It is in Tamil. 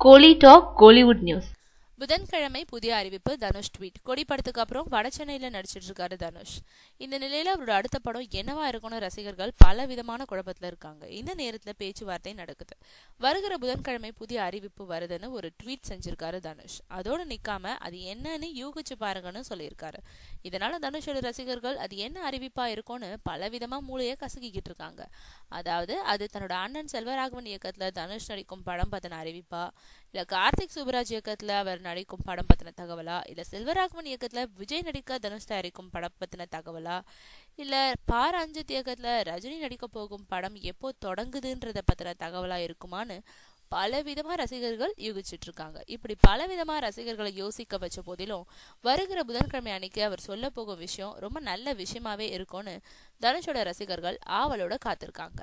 கோலி டாக் கோலிவுட் நியூஸ். புதன்கிழமை புதிய அறிவிப்பு. தனுஷ் ட்வீட். கொடி படத்துக்கு அப்புறம் வட சென்னையில நடிச்சிட்டு இருக்காரு தனுஷ். இந்த நிலையில அவரோட அடுத்த படம் என்னவா இருக்கும்னு ரசிகர்கள் பல விதமான குழப்பத்துல இருக்காங்க. இந்த நேரத்துல பேச்சுவார்த்தை நடக்குது. வருகிற புதன்கிழமை புதிய அறிவிப்பு வருதுன்னு ஒரு ட்வீட் செஞ்சிருக்காரு தனுஷ். அதோட நிக்காம அது என்னன்னு யூகிச்சு பாருங்கன்னு சொல்லியிருக்காரு. இதனால தனுஷோட ரசிகர்கள் அது என்ன அறிவிப்பா இருக்கும்னு பல விதமா மூளையை கசக்கிக்கிட்டு இருக்காங்க. அதாவது அது தன்னோட அண்ணன் செல்வராகவன் இயக்கத்துல தனுஷ் நடிக்கும் படம் பத்தின அறிவிப்பா, இல்ல கார்த்திக் சுப்ராஜ் இயக்கத்துல அவர் நடிக்கும் படம் பத்தின தகவலா, இல்ல செல்வராகவன் இயக்கத்துல விஜய் நடிக்க தனுஷ் தயாரிக்கும் படம் பத்தின தகவலா, இல்ல பாரஞ்சித் இயக்கத்துல ரஜினி நடிக்க போகும் படம் எப்போ தொடங்குதுன்றத பத்தின தகவலா இருக்குமான்னு பலவிதமா ரசிகர்கள் யூகிச்சிட்டு இருக்காங்க. இப்படி பலவிதமா ரசிகர்களை யோசிக்க வச்ச போதிலும் வருகிற புதன்கிழமை அன்னைக்கு அவர் சொல்ல போகும் விஷயம் ரொம்ப நல்ல விஷயமாவே இருக்கும்னு தனுஷோட ரசிகர்கள் ஆவலோட காத்திருக்காங்க.